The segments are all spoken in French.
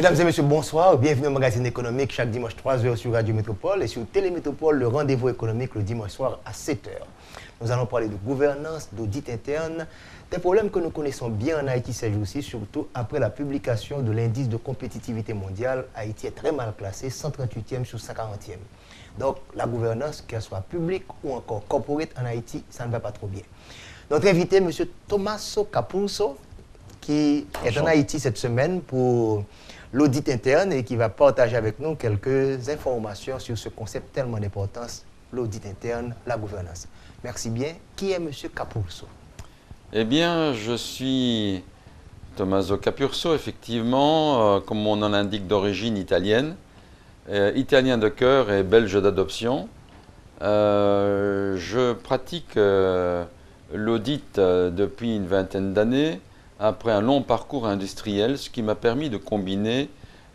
Mesdames et messieurs, bonsoir. Bienvenue au magazine économique chaque dimanche 3h sur Radio Métropole et sur Télémétropole, le rendez-vous économique le dimanche soir à 7h. Nous allons parler de gouvernance, d'audit interne, des problèmes que nous connaissons bien en Haïti ces jours-ci, surtout après la publication de l'indice de compétitivité mondiale. Haïti est très mal classé, 138e sur 140e. Donc la gouvernance, qu'elle soit publique ou encore corporate en Haïti, ça ne va pas trop bien. Notre invité, M. Tommaso Capurso, qui est en Haïti cette semaine pour l'audit interne et qui va partager avec nous quelques informations sur ce concept tellement d'importance, l'audit interne, la gouvernance. Merci bien. Qui est M. Capurso? Eh bien, je suis Tommaso Capurso, effectivement, comme mon nom l'indique, d'origine italienne, italien de cœur et belge d'adoption. Je pratique l'audit depuis une vingtaine d'années, après un long parcours industriel, ce qui m'a permis de combiner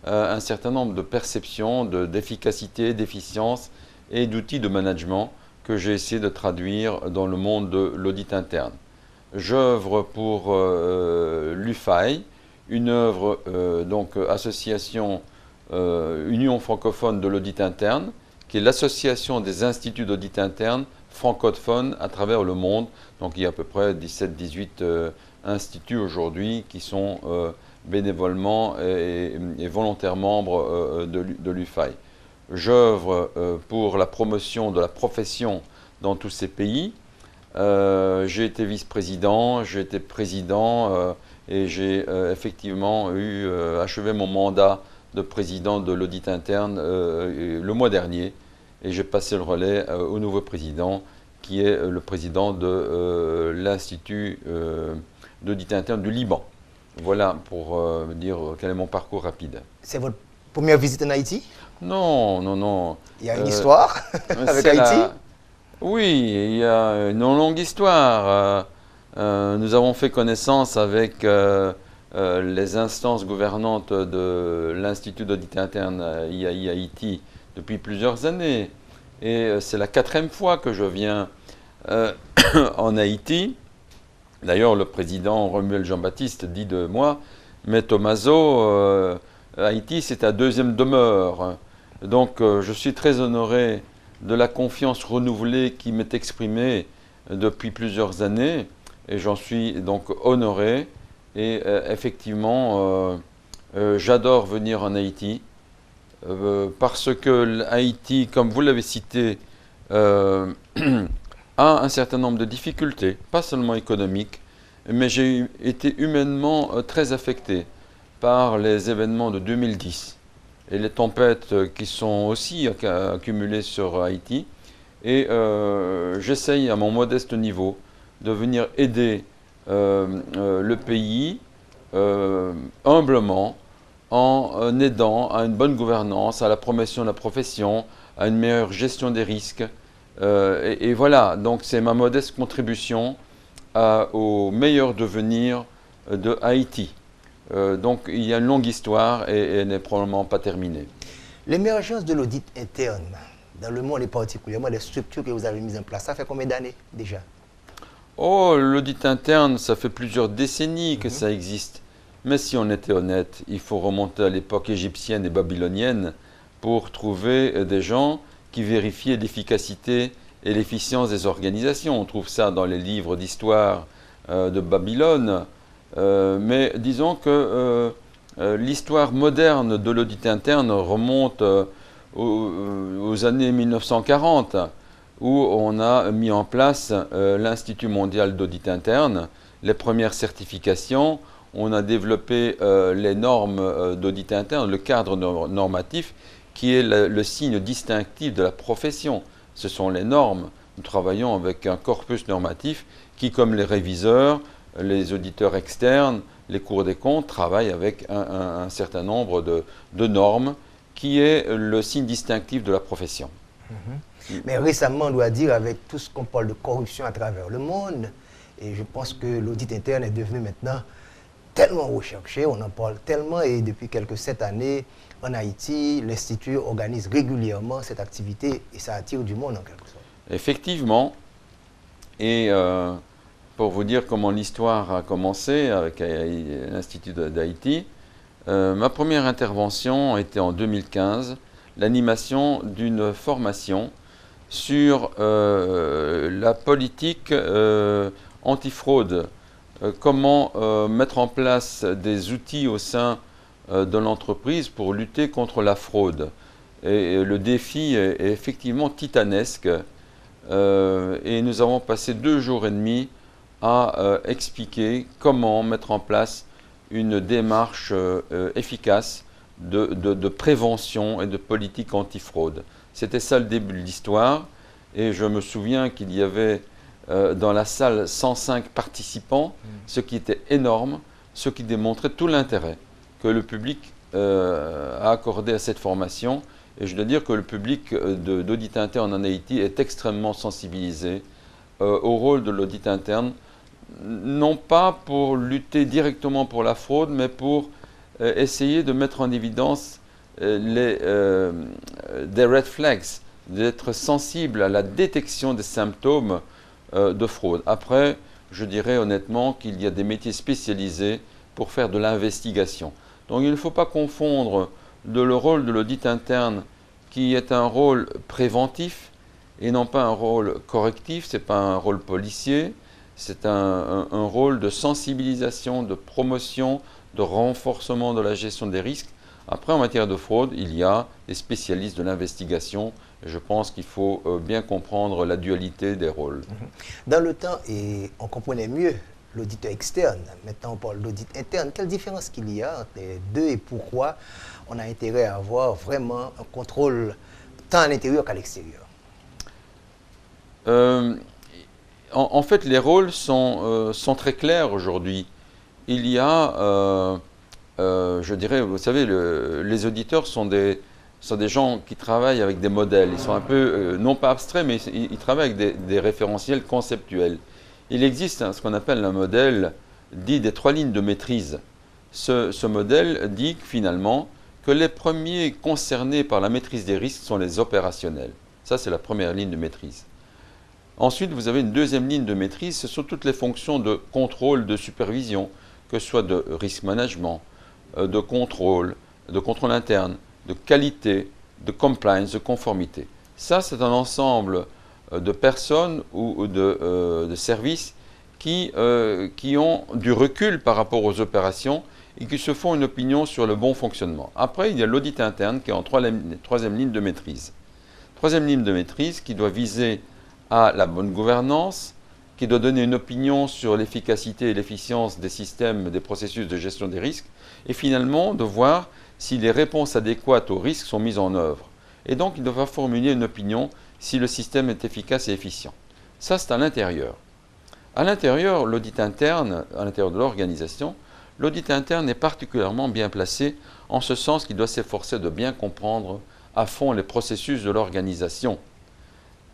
un certain nombre de perceptions, d'efficacité, d'efficience et d'outils de management que j'ai essayé de traduire dans le monde de l'audit interne. J'œuvre pour l'UFAI, une œuvre, donc association Union francophone de l'audit interne, qui est l'association des instituts d'audit interne francophones à travers le monde. Donc il y a à peu près 17-18 instituts aujourd'hui qui sont bénévolement et volontairement membres de l'UFAI. J'œuvre pour la promotion de la profession dans tous ces pays. J'ai été vice-président, j'ai été président et j'ai effectivement achevé mon mandat de président de l'audit interne le mois dernier. Et j'ai passé le relais au nouveau président qui est le président de l'Institut d'audit interne du Liban. Voilà pour dire quel est mon parcours rapide. C'est votre première visite en Haïti? Non, non, non. Il y a une histoire avec Haïti? Oui, il y a une longue histoire. Nous avons fait connaissance avec les instances gouvernantes de l'Institut d'audit interne IAI Haïti depuis plusieurs années. Et c'est la 4e fois que je viens en Haïti. D'ailleurs, le président Romuald Jean-Baptiste dit de moi, mais Tommaso, Haïti, c'est ta 2e demeure. Donc, je suis très honoré de la confiance renouvelée qui m'est exprimée depuis plusieurs années. Et j'en suis donc honoré. Et effectivement, j'adore venir en Haïti. Parce que Haïti, comme vous l'avez cité, a un certain nombre de difficultés, pas seulement économiques, mais j'ai été humainement très affecté par les événements de 2010 et les tempêtes qui sont aussi accumulées sur Haïti. Et j'essaye à mon modeste niveau de venir aider le pays humblement, en aidant à une bonne gouvernance, à la promotion de la profession, à une meilleure gestion des risques. Et voilà, donc c'est ma modeste contribution au meilleur devenir de Haïti. Donc il y a une longue histoire et elle n'est probablement pas terminée. L'émergence de l'audit interne dans le monde et particulièrement les structures que vous avez mises en place, ça fait combien d'années déjà? Oh, l'audit interne, ça fait plusieurs décennies que ça existe. Mais si on était honnête, il faut remonter à l'époque égyptienne et babylonienne pour trouver des gens qui vérifiaient l'efficacité et l'efficience des organisations. On trouve ça dans les livres d'histoire de Babylone. Mais disons que l'histoire moderne de l'audit interne remonte aux années 1940, où on a mis en place l'Institut mondial d'audit interne, les premières certifications. On a développé les normes d'audit interne, le cadre normatif, qui est le signe distinctif de la profession. Ce sont les normes. Nous travaillons avec un corpus normatif qui, comme les réviseurs, les auditeurs externes, les cours des comptes, travaillent avec un certain nombre de normes qui est le signe distinctif de la profession. Mais récemment, on doit dire, avec tout ce qu'on parle de corruption à travers le monde, et je pense que l'audit interne est devenu maintenant tellement recherché, on en parle tellement, et depuis quelques 7 années, en Haïti, l'Institut organise régulièrement cette activité et ça attire du monde en quelque sorte. Effectivement, et pour vous dire comment l'histoire a commencé avec l'Institut d'Haïti, Ma première intervention était en 2015, l'animation d'une formation sur la politique antifraude, comment mettre en place des outils au sein de l'entreprise pour lutter contre la fraude. Et le défi est effectivement titanesque et nous avons passé 2 jours et demi à expliquer comment mettre en place une démarche efficace de prévention et de politique antifraude. C'était ça le début de l'histoire et je me souviens qu'il y avait dans la salle 105 participants, ce qui était énorme, ce qui démontrait tout l'intérêt que le public a accordé à cette formation. Et je dois dire que le public d'audit interne en Haïti est extrêmement sensibilisé au rôle de l'audit interne, non pas pour lutter directement pour la fraude, mais pour essayer de mettre en évidence des red flags, d'être sensible à la détection des symptômes de fraude. Après, je dirais honnêtement qu'il y a des métiers spécialisés pour faire de l'investigation. Donc il ne faut pas confondre le rôle de l'audit interne qui est un rôle préventif et non pas un rôle correctif, ce n'est pas un rôle policier, c'est un rôle de sensibilisation, de promotion, de renforcement de la gestion des risques. Après, en matière de fraude, il y a des spécialistes de l'investigation. Je pense qu'il faut bien comprendre la dualité des rôles. Dans le temps, on comprenait mieux l'auditeur externe. Maintenant, on parle d'audit interne. Quelle différence qu'il y a entre les deux et pourquoi on a intérêt à avoir vraiment un contrôle tant à l'intérieur qu'à l'extérieur? En fait, les rôles sont très clairs aujourd'hui. Il y a, je dirais, vous savez, les auditeurs sont des gens qui travaillent avec des modèles. Ils sont un peu, non pas abstraits, mais ils travaillent avec des référentiels conceptuels. Il existe ce qu'on appelle un modèle dit des 3 lignes de maîtrise. Ce modèle dit finalement que les premiers concernés par la maîtrise des risques sont les opérationnels. Ça, c'est la première ligne de maîtrise. Ensuite, vous avez une deuxième ligne de maîtrise, ce sont toutes les fonctions de contrôle, de supervision, que ce soit de risk management, de contrôle interne, de qualité, de compliance, de conformité. Ça, c'est un ensemble de personnes ou de services qui ont du recul par rapport aux opérations et qui se font une opinion sur le bon fonctionnement. Après, il y a l'audit interne qui est en troisième ligne de maîtrise. Troisième ligne de maîtrise qui doit viser à la bonne gouvernance, qui doit donner une opinion sur l'efficacité et l'efficience des systèmes, des processus de gestion des risques, et finalement de voir si les réponses adéquates aux risques sont mises en œuvre. Et donc, il devra formuler une opinion si le système est efficace et efficient. Ça, c'est à l'intérieur. À l'intérieur, l'audit interne, à l'intérieur de l'organisation, l'audit interne est particulièrement bien placé en ce sens qu'il doit s'efforcer de bien comprendre à fond les processus de l'organisation.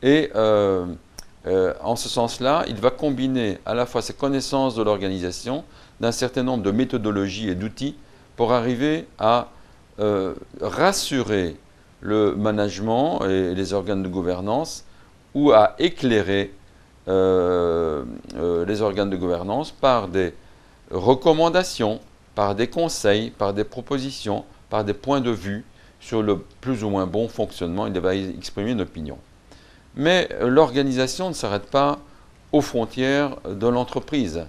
Et en ce sens-là, il va combiner à la fois ses connaissances de l'organisation, d'un certain nombre de méthodologies et d'outils pour arriver à rassurer le management et les organes de gouvernance ou à éclairer les organes de gouvernance par des recommandations, par des conseils, par des propositions, par des points de vue sur le plus ou moins bon fonctionnement. Il va exprimer une opinion. Mais l'organisation ne s'arrête pas aux frontières de l'entreprise.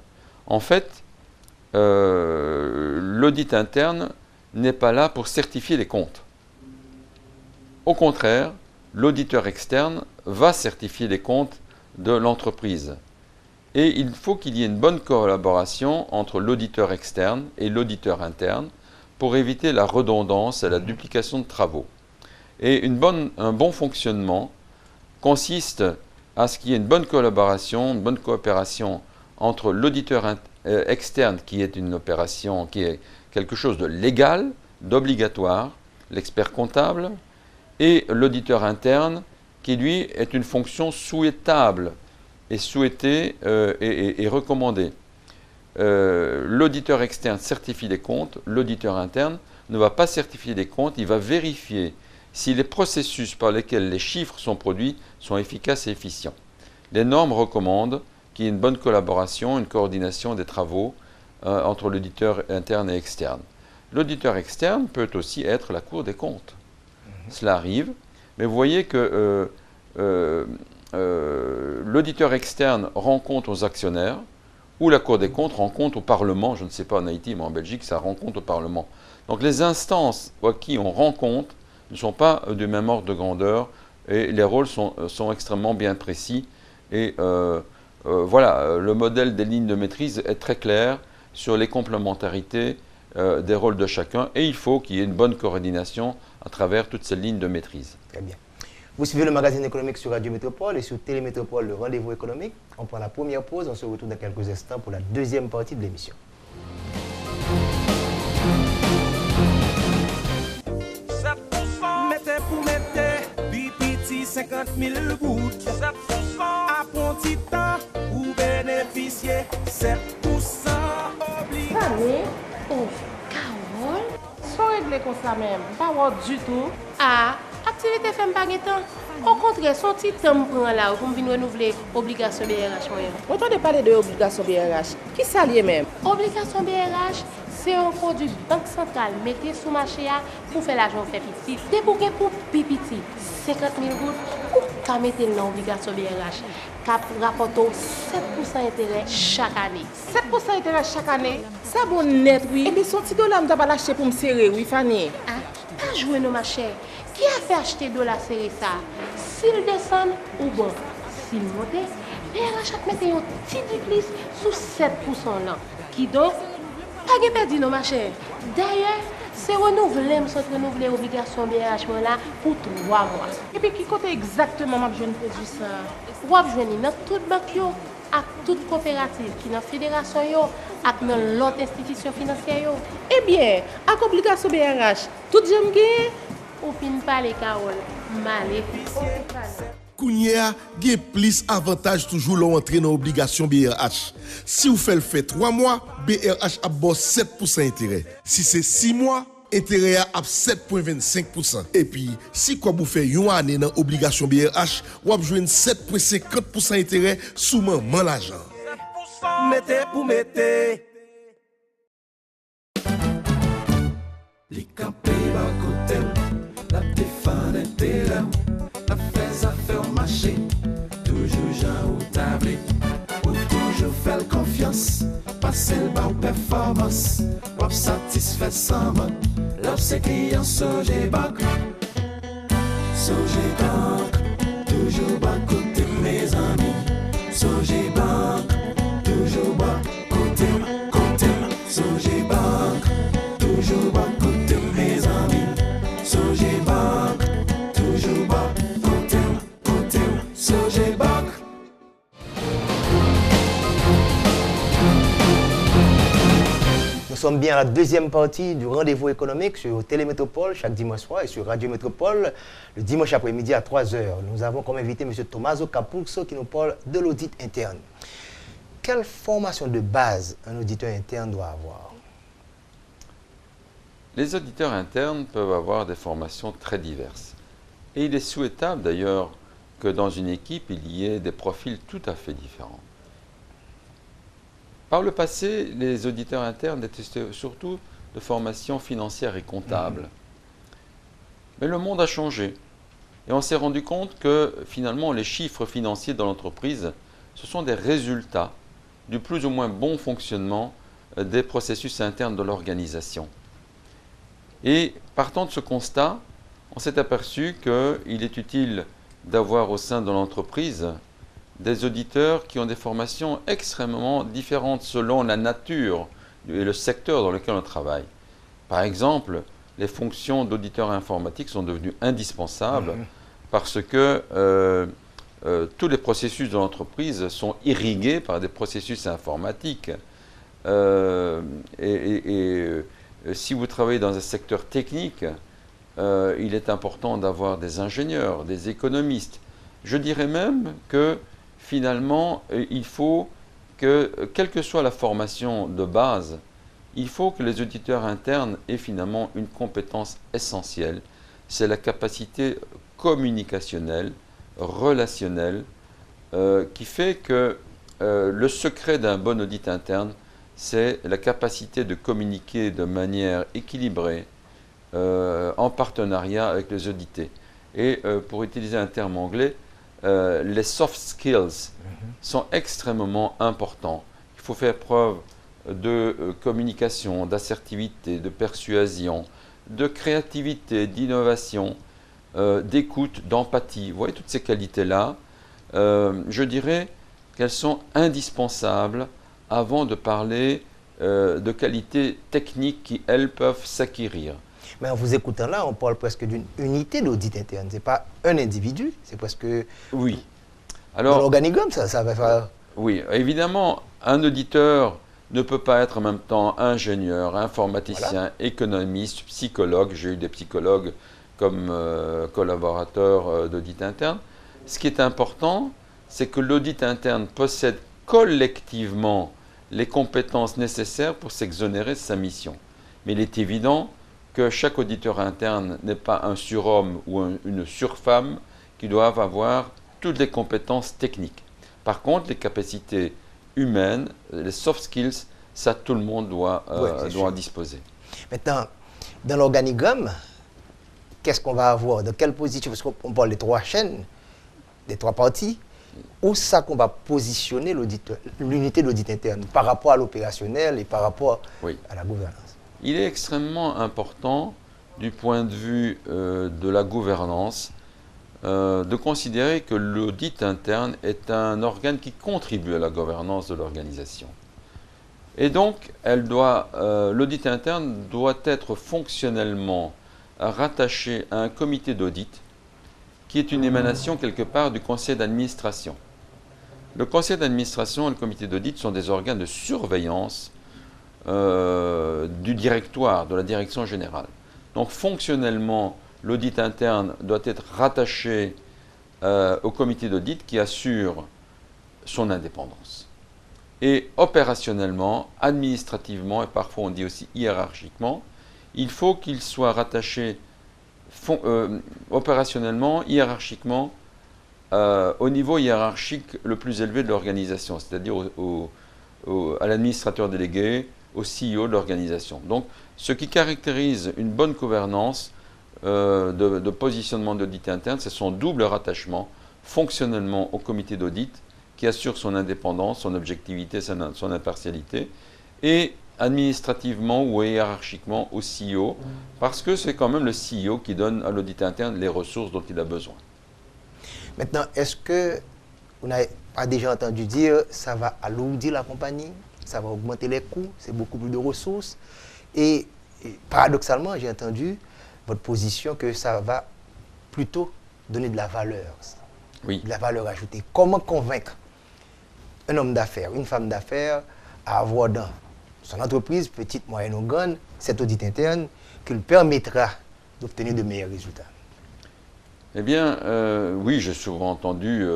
En fait, l'audit interne n'est pas là pour certifier les comptes. Au contraire, l'auditeur externe va certifier les comptes de l'entreprise. Et il faut qu'il y ait une bonne collaboration entre l'auditeur externe et l'auditeur interne pour éviter la redondance et la duplication de travaux. Et un bon fonctionnement consiste à ce qu'il y ait une bonne collaboration, une bonne coopération entre l'auditeur externe qui est une opération, qui est quelque chose de légal, d'obligatoire, l'expert comptable, et l'auditeur interne qui lui est une fonction souhaitable et souhaitée et recommandée. L'auditeur externe certifie les comptes, l'auditeur interne ne va pas certifier les comptes, il va vérifier si les processus par lesquels les chiffres sont produits sont efficaces et efficients. Les normes recommandent qu'il y ait une bonne collaboration, une coordination des travaux entre l'auditeur interne et externe. l'auditeur externe peut aussi être la Cour des comptes. Cela arrive, mais vous voyez que l'auditeur externe rend compte aux actionnaires, ou la Cour des comptes rend compte au Parlement, je ne sais pas en Haïti, mais en Belgique, ça rend compte au Parlement. Donc les instances à qui on rend compte ne sont pas du même ordre de grandeur, et les rôles sont extrêmement bien précis. Et voilà, le modèle des lignes de maîtrise est très clair sur les complémentarités des rôles de chacun, et il faut qu'il y ait une bonne coordination à travers toutes ces lignes de maîtrise. Très bien. Vous suivez le magazine économique sur Radio Métropole et sur Télémétropole, le rendez-vous économique. On prend la première pause, on se retrouve dans quelques instants pour la deuxième partie de l'émission. Mettez pour mettre, bipiti 50 000 gouttes. À bon petit temps, vous bénéficiez 7% obligé. Allez, oh, Carole, sans régler comme ça même, pas voir du tout. Ah, activité fait pas de temps. Au contraire, son petit temps me prend là pour venir renouveler l'obligation BRH. Vous entendez parler de l'obligation BRH. Qui s'allie même? Obligation BRH, c'est un produit banque centrale mettez sous marché pour faire l'argent fait petit. Dès pour petit, 50 000 gouttes, ou qu'à mettre dans l'obligation BRH, qu'à rapporter 7% d'intérêt chaque année. 7% d'intérêt chaque année? Ça bon net, oui. Et bien, son petit dollar, je vais l'acheter pour me serrer, oui, Fanny. Ah, pas jouer nos machins. Qui a fait acheter de la série ça? S'il descend ou bon, s'il monte, BRH a mettre un petit déplice sous 7% là. Qui donc, pas de perdu nos machins. D'ailleurs, c'est renouvelé, renouveler l'obligation BRH là pour 3 mois. Et puis, qui compte exactement ma jeune produit ça? Vous avez besoin dans toute banque, avec toute coopérative qui est dans la fédération, avec dans l'autre institution financière. Eh bien, avec l'obligation BRH, tout j'aime gagner. Ou fin parler, Carole, malé. Kounia, il y a plus avantage toujours l'entrée dans l'obligation BRH. Si vous faites le fait 3 mois, BRH a 7% intérêt. Si c'est 6 mois, intérêt à 7,25%. Et puis, si quoi vous faites une année dans l'obligation BRH, vous avez 7,50% intérêt sous maman l'argent. Mettez pour mettre. Les campés à côté, la défense intérêt, la fais affaire marché, toujours Jean ou tablé, ou toujours faire confiance, passer le bas ou performance, ou satisfait sans mot, l'offre c'est client Sogé Bank, Sogé Bank, toujours bas côté mes amis, Sogé Bank, toujours bas côté, Sogé Bank, toujours bas côté mes amis, Sogé Bank, toujours bas côté, Sogé Bank. Nous sommes bien à la deuxième partie du rendez-vous économique sur Télémétropole chaque dimanche soir et sur Radio Métropole le dimanche après-midi à 3h. Nous avons comme invité M. Tommaso Capuzzo qui nous parle de l'audit interne. Quelle formation de base un auditeur interne doit avoir? Les auditeurs internes peuvent avoir des formations très diverses. Et il est souhaitable d'ailleurs que dans une équipe, il y ait des profils tout à fait différents. Par le passé, les auditeurs internes étaient surtout de formation financière et comptable. Mais le monde a changé. Et on s'est rendu compte que finalement, les chiffres financiers dans l'entreprise, ce sont des résultats du plus ou moins bon fonctionnement des processus internes de l'organisation. Et partant de ce constat, on s'est aperçu qu'il est utile d'avoir au sein de l'entreprise des auditeurs qui ont des formations extrêmement différentes selon la nature et le secteur dans lequel on travaille. Par exemple, les fonctions d'auditeur informatique sont devenues indispensables parce que tous les processus de l'entreprise sont irrigués par des processus informatiques. Si vous travaillez dans un secteur technique, il est important d'avoir des ingénieurs, des économistes. Je dirais même que finalement, il faut que, quelle que soit la formation de base, il faut que les auditeurs internes aient finalement une compétence essentielle. C'est la capacité communicationnelle, relationnelle, qui fait que le secret d'un bon audit interne c'est la capacité de communiquer de manière équilibrée, en partenariat avec les audités. Et pour utiliser un terme anglais, les soft skills sont extrêmement importants. Il faut faire preuve de communication, d'assertivité, de persuasion, de créativité, d'innovation, d'écoute, d'empathie. Vous voyez toutes ces qualités-là, je dirais qu'elles sont indispensables avant de parler de qualités techniques qui, elles, peuvent s'acquérir. Mais en vous écoutant là, on parle presque d'une unité d'audit interne. Ce n'est pas un individu, c'est presque oui. Alors, l'organigramme, ça va faire... Oui, évidemment, un auditeur ne peut pas être en même temps ingénieur, informaticien, économiste, psychologue. J'ai eu des psychologues comme collaborateurs d'audit interne. Ce qui est important, c'est que l'audit interne possède collectivement les compétences nécessaires pour s'exonérer de sa mission. Mais il est évident que chaque auditeur interne n'est pas un surhomme ou une surfemme qui doivent avoir toutes les compétences techniques. Par contre, les capacités humaines, les soft skills, ça tout le monde doit en disposer. Maintenant, dans l'organigramme, qu'est-ce qu'on va avoir? Dans quelle position? Parce qu'on parle des 3 chaînes, des 3 parties. Où ça qu'on va positionner l'unité d'audit interne par rapport à l'opérationnel et par rapport à la gouvernance? Il est extrêmement important du point de vue de la gouvernance de considérer que l'audit interne est un organe qui contribue à la gouvernance de l'organisation. Et donc, l'audit interne doit être fonctionnellement rattaché à un comité d'audit qui est une émanation quelque part du conseil d'administration. Le conseil d'administration et le comité d'audit sont des organes de surveillance du directoire, de la direction générale. Donc fonctionnellement, l'audit interne doit être rattaché au comité d'audit qui assure son indépendance. Et opérationnellement, administrativement et parfois on dit aussi hiérarchiquement, il faut qu'il soit rattaché opérationnellement, hiérarchiquement, au niveau hiérarchique le plus élevé de l'organisation, c'est-à-dire à l'administrateur délégué, au CEO de l'organisation. Donc, ce qui caractérise une bonne gouvernance de positionnement d'audit interne, c'est son double rattachement fonctionnellement au comité d'audit qui assure son indépendance, son objectivité, son impartialité, et administrativement ou hiérarchiquement au CEO, parce que c'est quand même le CEO qui donne à l'audit interne les ressources dont il a besoin. Maintenant, est-ce que vous n'avez pas déjà entendu dire ça va alourdir la compagnie, ça va augmenter les coûts, c'est beaucoup plus de ressources, et paradoxalement, j'ai entendu votre position que ça va plutôt donner de la valeur, de la valeur ajoutée. Comment convaincre un homme d'affaires, une femme d'affaires à avoir dans son entreprise, petite, moyenne ou grande, cet audit interne qui lui permettra d'obtenir de meilleurs résultats? Eh bien, oui, j'ai souvent entendu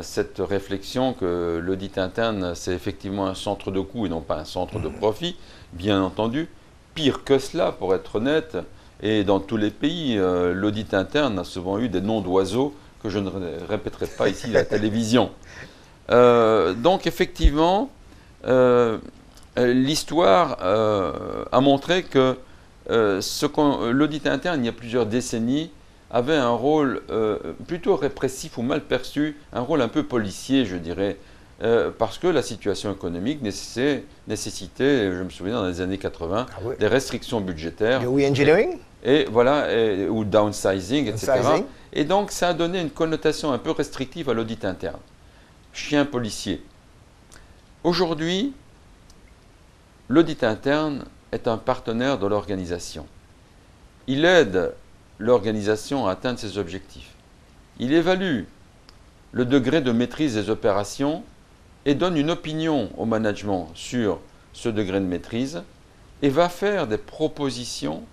cette réflexion que l'audit interne, c'est effectivement un centre de coût et non pas un centre de profit. Bien entendu, pire que cela, pour être honnête, et dans tous les pays, l'audit interne a souvent eu des noms d'oiseaux que je ne répéterai pas ici à la télévision. Donc, effectivement, l'histoire a montré que l'audit interne, il y a plusieurs décennies, avait un rôle plutôt répressif ou mal perçu, un rôle un peu policier, je dirais, parce que la situation économique nécessitait, je me souviens dans les années 80, des restrictions budgétaires. Le re-engineering ? Et voilà, ou downsizing, etc. Et donc, ça a donné une connotation un peu restrictive à l'audit interne. Chien policier. Aujourd'hui, l'audit interne est un partenaire de l'organisation. Il aide l'organisation à atteindre ses objectifs. Il évalue le degré de maîtrise des opérations et donne une opinion au management sur ce degré de maîtrise et va faire des propositions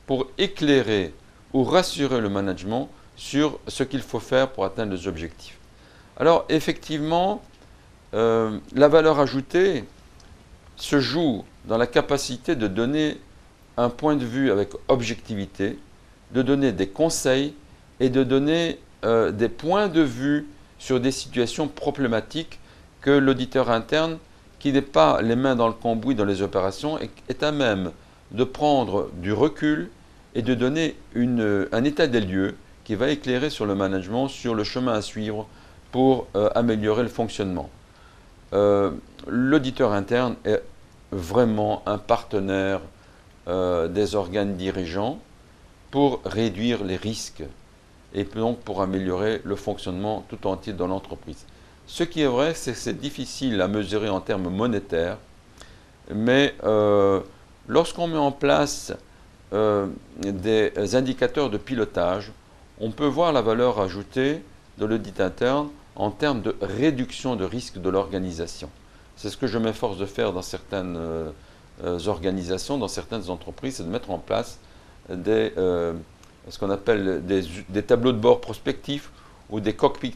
pour éclairer ou rassurer le management sur ce qu'il faut faire pour atteindre les objectifs. Alors effectivement, la valeur ajoutée se joue dans la capacité de donner un point de vue avec objectivité, de donner des conseils et de donner des points de vue sur des situations problématiques que l'auditeur interne, qui n'est pas les mains dans le cambouis dans les opérations, est à même de prendre du recul et de donner un état des lieux qui va éclairer sur le management, sur le chemin à suivre pour améliorer le fonctionnement. L'auditeur interne est vraiment un partenaire des organes dirigeants pour réduire les risques et donc pour améliorer le fonctionnement tout entier de l'entreprise. Ce qui est vrai, c'est que c'est difficile à mesurer en termes monétaires, mais lorsqu'on met en place des indicateurs de pilotage, on peut voir la valeur ajoutée de l'audit interne en termes de réduction de risque de l'organisation. C'est ce que je m'efforce de faire dans certaines organisations, dans certaines entreprises, c'est de mettre en place ce qu'on appelle des tableaux de bord prospectifs ou des cockpit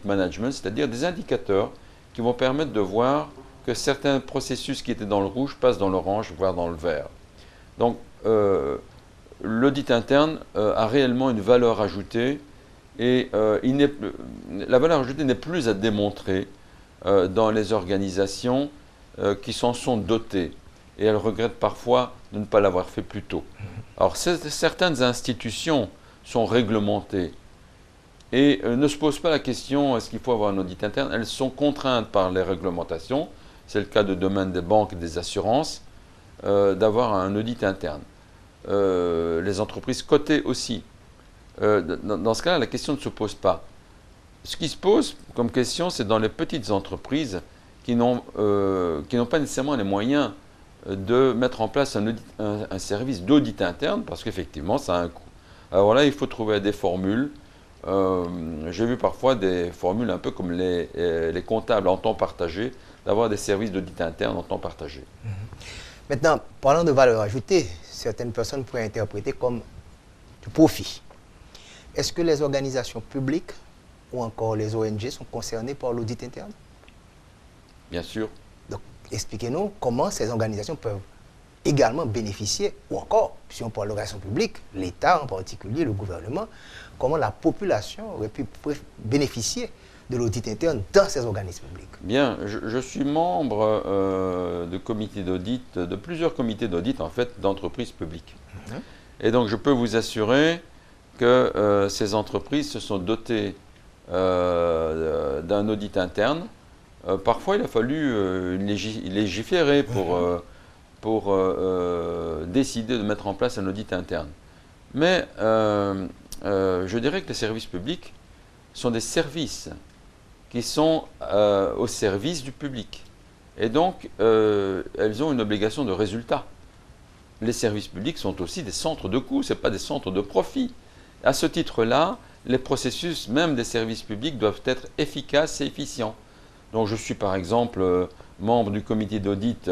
management, c'est-à-dire des indicateurs qui vont permettre de voir que certains processus qui étaient dans le rouge passent dans l'orange, voire dans le vert. Donc, l'audit interne a réellement une valeur ajoutée et la valeur ajoutée n'est plus à démontrer dans les organisations qui s'en sont dotées et elles regrettent parfois de ne pas l'avoir fait plus tôt. Alors, certaines institutions sont réglementées et ne se posent pas la question est-ce qu'il faut avoir un audit interne. Elles sont contraintes par les réglementations, c'est le cas du domaine des banques et des assurances, d'avoir un audit interne. Les entreprises cotées aussi. Dans ce cas-là, la question ne se pose pas. Ce qui se pose comme question, c'est dans les petites entreprises qui n'ont pas nécessairement les moyens de mettre en place un service d'audit interne, parce qu'effectivement, ça a un coût. Alors là, il faut trouver des formules. J'ai vu parfois des formules un peu comme les comptables en temps partagé, d'avoir des services d'audit interne en temps partagé. Maintenant, parlant de valeur ajoutée, certaines personnes pourraient interpréter comme du profit. Est-ce que les organisations publiques ou encore les ONG sont concernées par l'audit interne? Bien sûr. Donc, expliquez-nous comment ces organisations peuvent également bénéficier, ou encore, si on parle de l'organisation publique, l'État en particulier, le gouvernement, comment la population aurait pu bénéficier de l'audit interne dans ces organismes publics. Bien, je suis membre de comités d'audit, de plusieurs comités d'audit en fait d'entreprises publiques. Et donc je peux vous assurer que ces entreprises se sont dotées d'un audit interne. Parfois il a fallu légiférer pour décider de mettre en place un audit interne. Mais je dirais que les services publics sont des services qui sont au service du public. Et donc, elles ont une obligation de résultat. Les services publics sont aussi des centres de coûts, ce n'est pas des centres de profit. À ce titre-là, les processus, même des services publics, doivent être efficaces et efficients. Donc, je suis par exemple membre du comité d'audit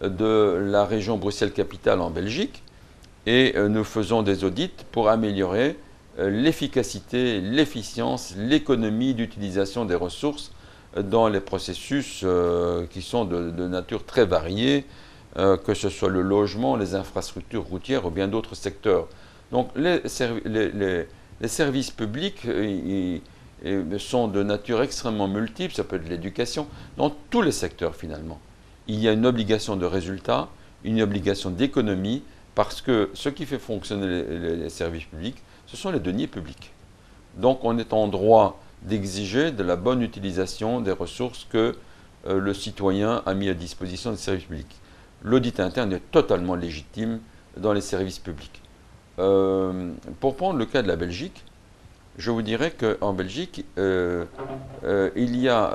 de la région Bruxelles-Capitale en Belgique, et nous faisons des audits pour améliorer l'efficacité, l'efficience, l'économie d'utilisation des ressources dans les processus qui sont de nature très variée, que ce soit le logement, les infrastructures routières ou bien d'autres secteurs. Donc les services publics sont de nature extrêmement multiple, ça peut être l'éducation, dans tous les secteurs finalement. Il y a une obligation de résultat, une obligation d'économie, parce que ce qui fait fonctionner les services publics, ce sont les deniers publics. Donc on est en droit d'exiger de la bonne utilisation des ressources que le citoyen a mis à disposition des services publics. L'audit interne est totalement légitime dans les services publics. Pour prendre le cas de la Belgique, je vous dirais qu'en Belgique, il y a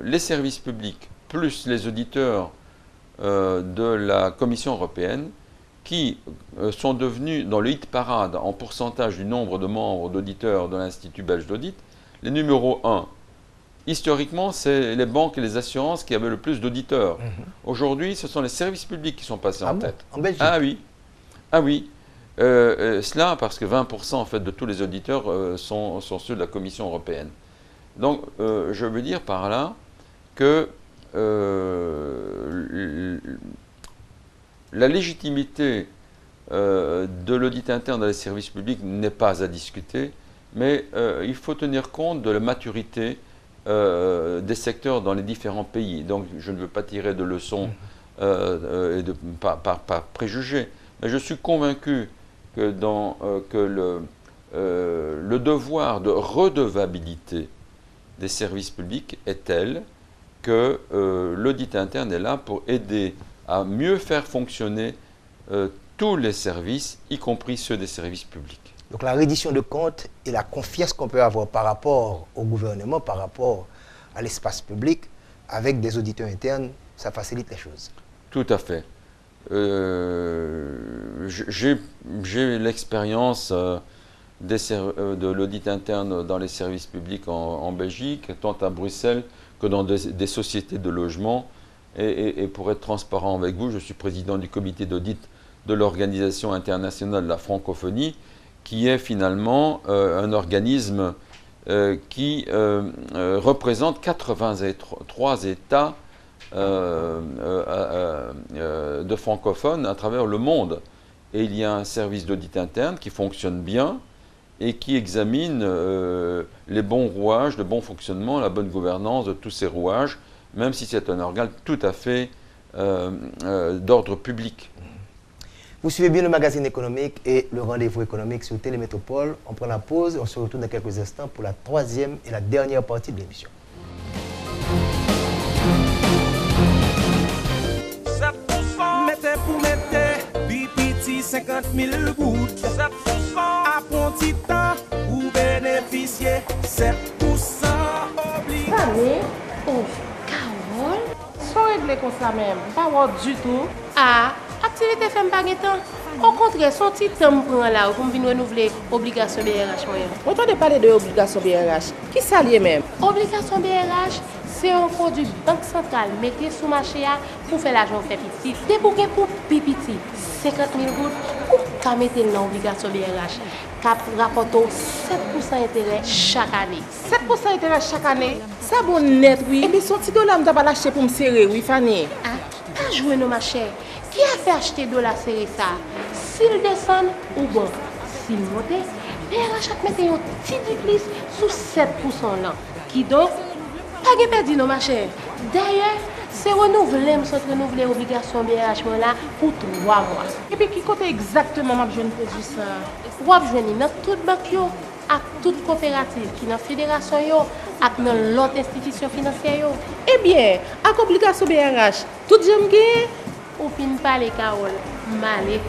les services publics plus les auditeurs de la Commission européenne qui sont devenus, dans le hit parade en pourcentage du nombre de membres d'auditeurs de l'Institut belge d'audit, les numéros 1. Historiquement, c'est les banques et les assurances qui avaient le plus d'auditeurs. Aujourd'hui, ce sont les services publics qui sont passés en tête. En Belgique? Ah oui. Ah oui. Cela parce que 20% en fait, de tous les auditeurs sont ceux de la Commission européenne. Donc, je veux dire par là que la légitimité de l'audit interne dans les services publics n'est pas à discuter, mais il faut tenir compte de la maturité des secteurs dans les différents pays. Donc je ne veux pas tirer de leçons et de par préjugés, mais je suis convaincu que, le devoir de redevabilité des services publics est tel que l'audit interne est là pour aider à mieux faire fonctionner tous les services, y compris ceux des services publics. Donc la reddition de comptes et la confiance qu'on peut avoir par rapport au gouvernement, par rapport à l'espace public, avec des auditeurs internes, ça facilite les choses. Tout à fait. J'ai l'expérience de l'audit interne dans les services publics en Belgique, tant à Bruxelles que dans des sociétés de logement. Et pour être transparent avec vous, je suis président du comité d'audit de l'Organisation internationale de la francophonie, qui est finalement un organisme qui représente 83 États de francophones à travers le monde. Et il y a un service d'audit interne qui fonctionne bien et qui examine les bons rouages, le bon fonctionnement, la bonne gouvernance de tous ces rouages, même si c'est un organe tout à fait d'ordre public. Vous suivez bien le magazine économique et le rendez-vous économique sur Télémétropole. On prend la pause et on se retrouve dans quelques instants pour la troisième et la dernière partie de l'émission. Mettez pour mettre, bipiti 50 000 gouttes. 7% à bon petit temps, vous bénéficiez 7% obligé. Allez, oh, Carole, Sans régler comme ça même, pas voir du tout. ah, activité fait pas temps. Au contraire, son petit temps prend là pour venir renouveler obligation BRH moyen. On entendait parler de l'obligation BRH. Qui s'allie même? Obligation BRH, c'est un produit banque centrale mettez sous marché pour faire l'argent fait petit. Dès pour pipiti 50 000 gouttes, ou qu'à mettre dans l'obligation BRH, cap rapporte 7% intérêt chaque année. 7% intérêt chaque année. Ça bon net, oui. Et bien, son petit dollar, je vais l'acheter pour me serrer, oui, Fanny. Ah, pas jouer nos machins. Qui a fait acheter de la série ça? S'il descend ou bon, s'il monte, BRH a mettre un petit plus sous 7% là. Qui donc, pas de perdu nos machins. D'ailleurs, c'est renouvelé, renouveler l'obligation BRH là pour 3 mois. Et puis, qui côté exactement m'a besoin de produire ça? Ou à besoin dans toute banque yo, à toute coopérative qui dans la fédération yo, à dans l'autre institution financière yo. Eh bien, avec l'obligation BRH, tout j'aime gagner. Ou fin parler Carole, malé.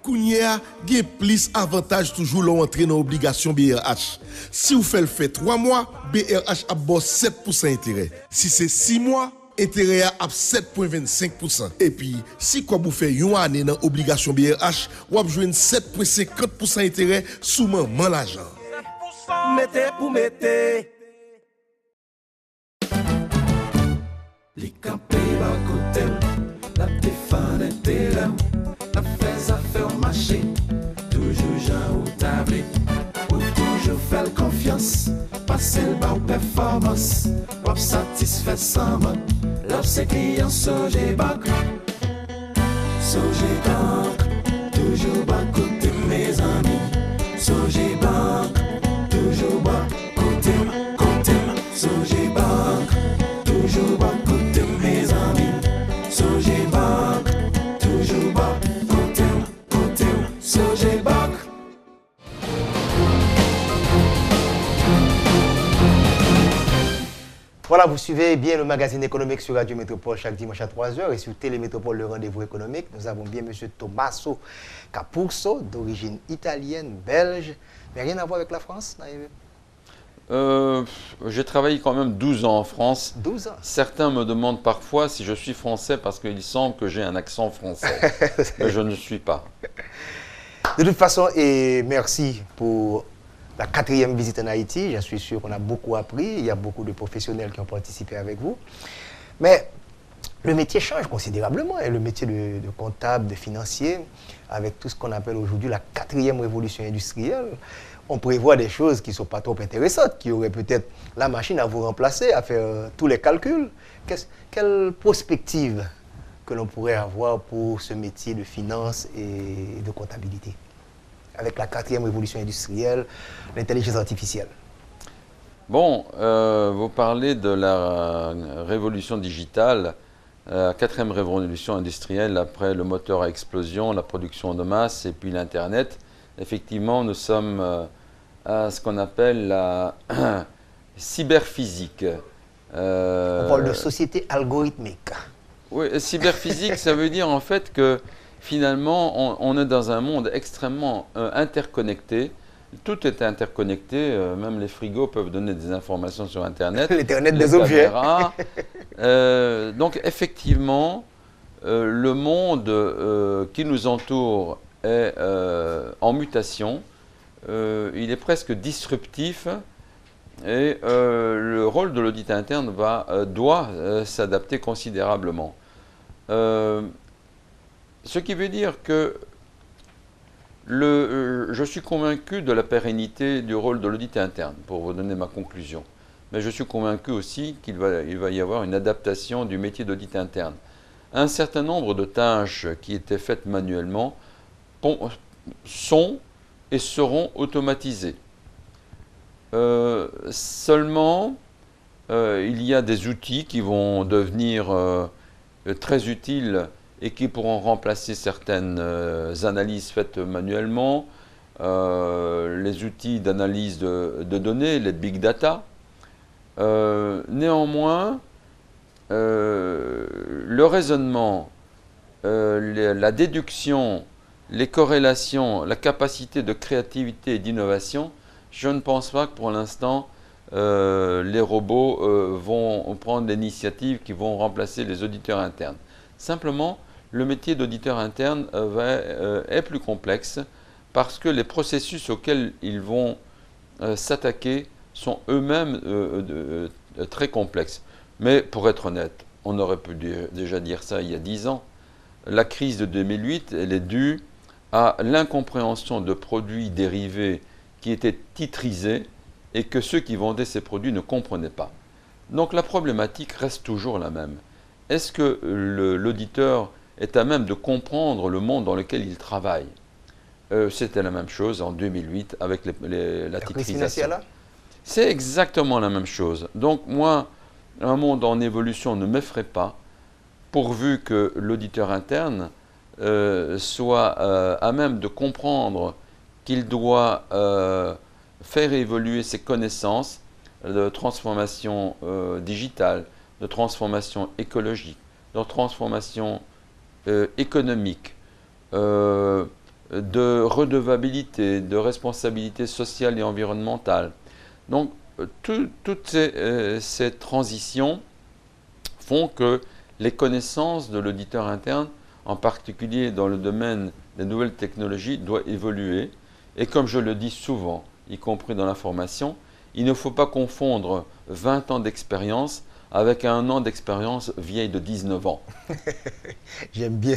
Kounia, il y a plus avantage toujours l'entrée dans l'obligation BRH. Si vous faites le fait 3 mois, BRH a 7% intérêt. Si c'est 6 mois, intérêt à 7,25%. Et puis, si vous faites une année dans l'obligation BRH, vous avez 7,50% intérêt sous maman l'argent. Mettez pour mettre. Les campés à côté, la téléphone était là, la fais à faire marcher, toujours Jean ou tablé, ou toujours faire confiance, passer le bas performance, ou satisfait sans man, l'obs client Sogé Bank, toujours bas côté mes amis, Sogé Bank, toujours bas côté, Sogé Bank, toujours bas côté mes amis, Sogé Bank, toujours bas côté, Sogé Bank. Voilà, vous suivez bien le magazine économique sur Radio Métropole chaque dimanche à 3h et sur Télémétropole, le rendez-vous économique. Nous avons bien M. Tommaso Capurso, d'origine italienne, belge, mais rien à voir avec la France. J'ai travaillé quand même 12 ans en France. 12 ans. Certains me demandent parfois si je suis français parce qu'il semble que j'ai un accent français. Mais je ne suis pas. De toute façon, et merci pour la 4e visite en Haïti. Je suis sûr qu'on a beaucoup appris. Il y a beaucoup de professionnels qui ont participé avec vous. Mais le métier change considérablement. Et le métier de comptable, de financier, avec tout ce qu'on appelle aujourd'hui la 4e révolution industrielle, on prévoit des choses qui ne sont pas trop intéressantes, qui auraient peut-être la machine à vous remplacer, à faire tous les calculs. Quelle prospective que l'on pourrait avoir pour ce métier de finance et de comptabilité avec la 4e révolution industrielle, l'intelligence artificielle? Bon, vous parlez de la révolution digitale, la quatrième révolution industrielle après le moteur à explosion, la production de masse et puis l'Internet. Effectivement, nous sommes à ce qu'on appelle la cyberphysique. On parle de société algorithmique. Oui, cyberphysique, ça veut dire en fait que finalement, on est dans un monde extrêmement interconnecté. Tout est interconnecté, même les frigos peuvent donner des informations sur Internet. L'Internet des objets. Donc effectivement, le monde qui nous entoure est en mutation. Il est presque disruptif et le rôle de l'audit interne doit s'adapter considérablement. Ce qui veut dire que je suis convaincu de la pérennité du rôle de l'audit interne, pour vous donner ma conclusion. Mais je suis convaincu aussi qu'il va y avoir une adaptation du métier d'audit interne. Un certain nombre de tâches qui étaient faites manuellement sont et seront automatisées. Seulement, il y a des outils qui vont devenir très utiles et qui pourront remplacer certaines analyses faites manuellement, les outils d'analyse de données, les big data. Néanmoins, le raisonnement, la déduction, les corrélations, la capacité de créativité et d'innovation, je ne pense pas que pour l'instant, les robots vont prendre l'initiative qui vont remplacer les auditeurs internes. Simplement, le métier d'auditeur interne est plus complexe parce que les processus auxquels ils vont s'attaquer sont eux-mêmes très complexes. Mais pour être honnête, on aurait pu déjà dire ça il y a 10 ans. La crise de 2008, elle est due à l'incompréhension de produits dérivés qui étaient titrisés et que ceux qui vendaient ces produits ne comprenaient pas. Donc la problématique reste toujours la même. Est-ce que l'auditeur est à même de comprendre le monde dans lequel il travaille? C'était la même chose en 2008 avec la titrisation. C'est exactement la même chose. Donc moi, un monde en évolution ne m'effraie pas, pourvu que l'auditeur interne soit à même de comprendre qu'il doit faire évoluer ses connaissances de transformation digitale, de transformation écologique, de transformation économique, de redevabilité, de responsabilité sociale et environnementale. Donc, toutes ces transitions font que les connaissances de l'auditeur interne, en particulier dans le domaine des nouvelles technologies, doivent évoluer. Et comme je le dis souvent, y compris dans la formation, il ne faut pas confondre 20 ans d'expérience avec un an d'expérience vieille de 19 ans. J'aime bien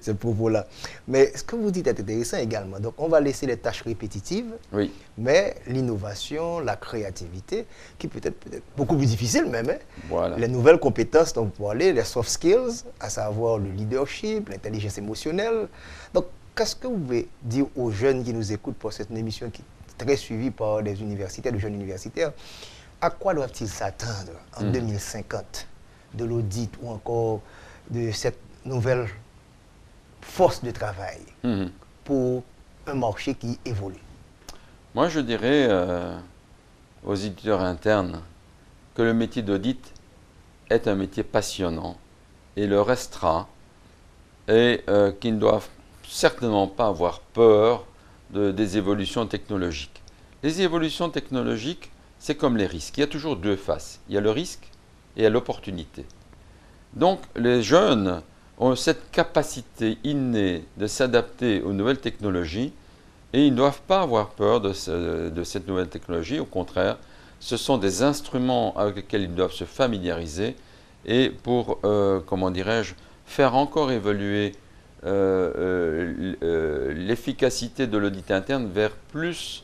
ce propos-là. Mais ce que vous dites est intéressant également. Donc, on va laisser les tâches répétitives, oui, mais l'innovation, la créativité, qui peut être beaucoup plus difficile même, hein? Voilà. Les nouvelles compétences dont vous parlez, les soft skills, à savoir le leadership, l'intelligence émotionnelle. Donc, qu'est-ce que vous pouvez dire aux jeunes qui nous écoutent pour cette émission qui est très suivie par des universitaires, des jeunes universitaires? À quoi doivent-ils s'attendre en 2050 de l'audit ou encore de cette nouvelle force de travail pour un marché qui évolue? Moi, je dirais aux éditeurs internes que le métier d'audit est un métier passionnant et le restera, et qu'ils ne doivent certainement pas avoir peur des évolutions technologiques. Les évolutions technologiques, c'est comme les risques. Il y a toujours deux faces. Il y a le risque et il y a l'opportunité. Donc, les jeunes ont cette capacité innée de s'adapter aux nouvelles technologies et ils ne doivent pas avoir peur de cette nouvelle technologie. Au contraire, ce sont des instruments avec lesquels ils doivent se familiariser et pour, comment dirais-je, faire encore évoluer l'efficacité de l'audit interne vers plus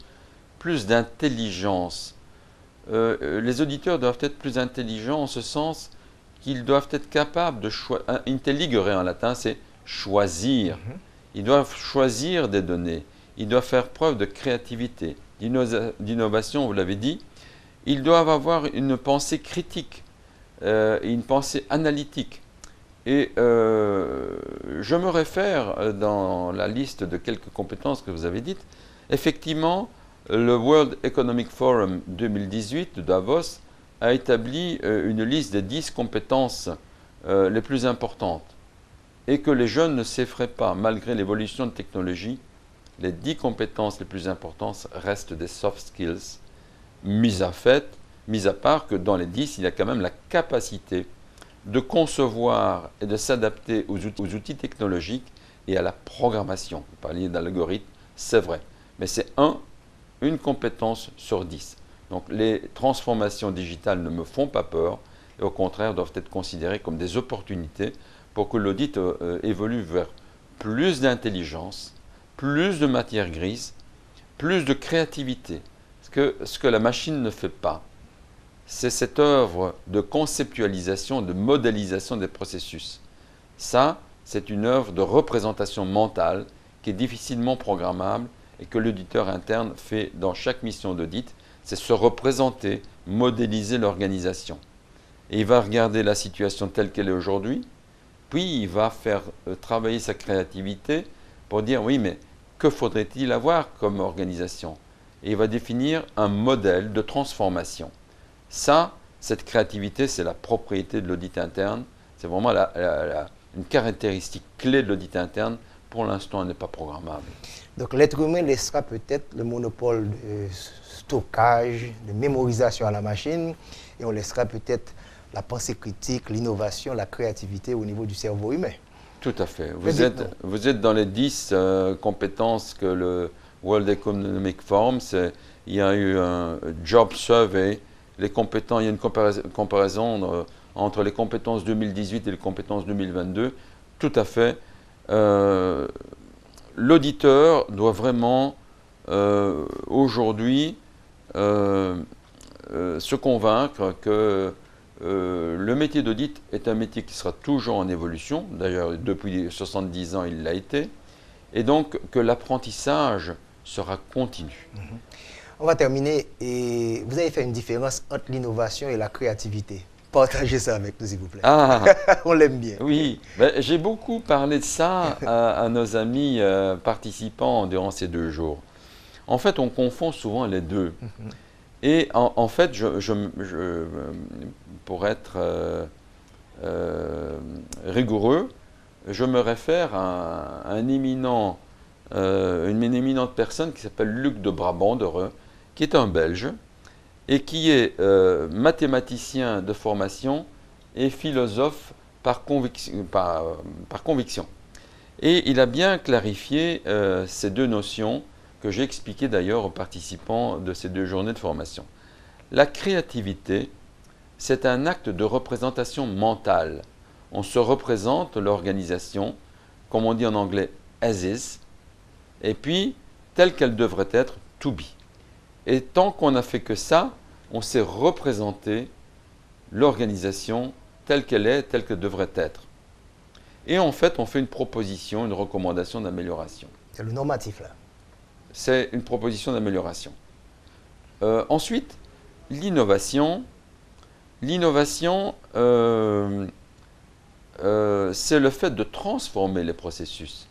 d'intelligence. Les auditeurs doivent être plus intelligents en ce sens qu'ils doivent être capables de choisir. Intelligere en latin, c'est choisir. Ils doivent choisir des données. Ils doivent faire preuve de créativité, d'innovation, vous l'avez dit. ils doivent avoir une pensée critique, une pensée analytique. Et je me réfère dans la liste de quelques compétences que vous avez dites. Effectivement, le World Economic Forum 2018 de Davos a établi une liste des 10 compétences les plus importantes. Et que les jeunes ne s'effraient pas, malgré l'évolution de technologie, les 10 compétences les plus importantes restent des soft skills, mis à part que dans les 10, il y a quand même la capacité de concevoir et de s'adapter aux outils technologiques et à la programmation. Vous parliez d'algorithmes, c'est vrai. Mais c'est une compétence sur 10. Donc les transformations digitales ne me font pas peur et au contraire doivent être considérées comme des opportunités pour que l'audit évolue vers plus d'intelligence, plus de matière grise, plus de créativité. Ce que la machine ne fait pas, c'est cette œuvre de conceptualisation, de modélisation des processus. Ça, c'est une œuvre de représentation mentale qui est difficilement programmable et que l'auditeur interne fait dans chaque mission d'audit, c'est se représenter, modéliser l'organisation. Et il va regarder la situation telle qu'elle est aujourd'hui, puis il va faire travailler sa créativité pour dire oui, mais que faudrait-il avoir comme organisation? Et il va définir un modèle de transformation. Ça, cette créativité, c'est la propriété de l'audit interne. C'est vraiment une caractéristique clé de l'audit interne. Pour l'instant, elle n'est pas programmable. Donc l'être humain laissera peut-être le monopole de stockage, de mémorisation à la machine, et on laissera peut-être la pensée critique, l'innovation, la créativité au niveau du cerveau humain. Tout à fait. Vous êtes dans les 10 compétences que le World Economic Forum, il y a eu un job survey, les compétences, il y a une comparaison entre les compétences 2018 et les compétences 2022. Tout à fait. L'auditeur doit vraiment aujourd'hui se convaincre que le métier d'audit est un métier qui sera toujours en évolution. D'ailleurs, depuis 70 ans, il l'a été. Et donc, que l'apprentissage sera continu. On va terminer. Et vous avez fait une différence entre l'innovation et la créativité. Partagez ça avec nous, s'il vous plaît. Ah, on l'aime bien. Oui, j'ai beaucoup parlé de ça à nos amis participants durant ces 2 jours. En fait, on confond souvent les deux. Et en fait, pour être rigoureux, je me réfère à une éminente personne qui s'appelle Luc de Brabant-Dereux, qui est un Belge et qui est mathématicien de formation et philosophe par conviction. Et il a bien clarifié ces 2 notions que j'ai expliquées d'ailleurs aux participants de ces 2 journées de formation. La créativité, c'est un acte de représentation mentale. On se représente l'organisation, comme on dit en anglais, as is, et puis telle qu'elle devrait être, to be. Et tant qu'on n'a fait que ça, on s'est représenté l'organisation telle qu'elle est, telle qu'elle devrait être. Et en fait, on fait une proposition, une recommandation d'amélioration. C'est le normatif, là. C'est une proposition d'amélioration. Ensuite, l'innovation. L'innovation, c'est le fait de transformer les processus.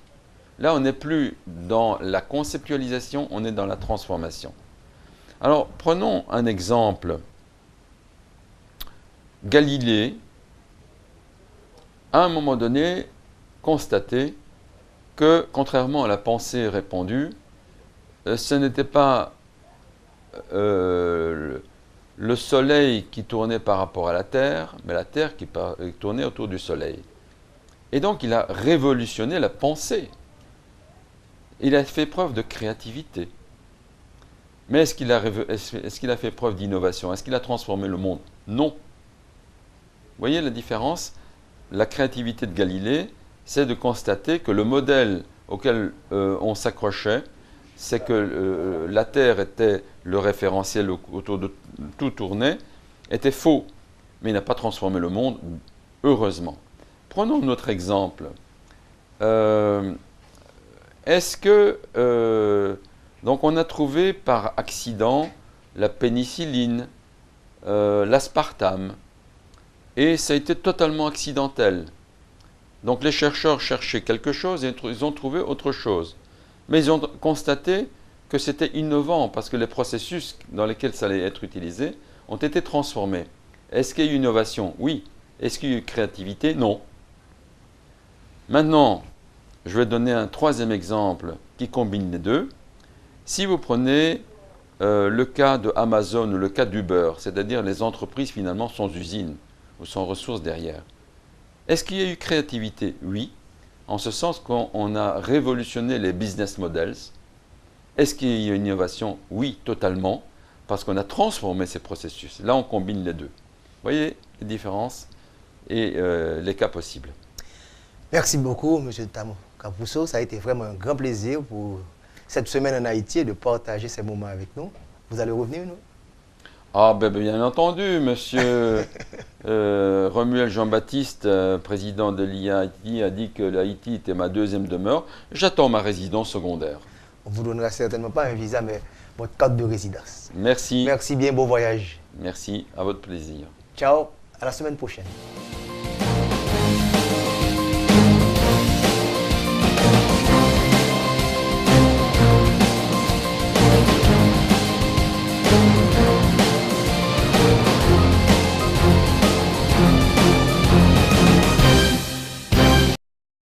Là, on n'est plus dans la conceptualisation, on est dans la transformation. Alors, prenons un exemple. Galilée, à un moment donné, constatait que, contrairement à la pensée répandue, ce n'était pas le Soleil qui tournait par rapport à la Terre, mais la Terre qui tournait autour du Soleil. Et donc, il a révolutionné la pensée. Il a fait preuve de créativité. Mais est-ce qu'il a fait preuve d'innovation? Est-ce qu'il a transformé le monde? Non. Vous voyez la différence? La créativité de Galilée, c'est de constater que le modèle auquel on s'accrochait, c'est que la Terre était le référentiel autour de tout tournait, était faux. Mais il n'a pas transformé le monde, heureusement. Prenons notre exemple. Est-ce que... donc on a trouvé par accident la pénicilline, l'aspartame. Et ça a été totalement accidentel. Donc les chercheurs cherchaient quelque chose et ils ont trouvé autre chose. Mais ils ont constaté que c'était innovant parce que les processus dans lesquels ça allait être utilisé ont été transformés. Est-ce qu'il y a eu innovation? Oui. Est-ce qu'il y a eu créativité? Non. Maintenant, je vais donner un troisième exemple qui combine les deux. Si vous prenez le cas de Amazon ou le cas d'Uber, c'est-à-dire les entreprises finalement sans usine ou sans ressources derrière. Est-ce qu'il y a eu créativité? Oui, en ce sens qu'on a révolutionné les business models. Est-ce qu'il y a eu une innovation? Oui, totalement, parce qu'on a transformé ces processus. Là, on combine les deux. Vous voyez les différences et les cas possibles. Merci beaucoup, M. Tamo Kapousso. Ça a été vraiment un grand plaisir pour cette semaine en Haïti et de partager ces moments avec nous. Vous allez revenir, nous? Ah, ben, bien entendu, monsieur Romuald Jean-Baptiste, président de l'IAITI, a dit que l'Haïti était ma deuxième demeure. J'attends ma résidence secondaire. On ne vous donnera certainement pas un visa, mais votre carte de résidence. Merci. Merci bien, bon voyage. Merci, à votre plaisir. Ciao, à la semaine prochaine.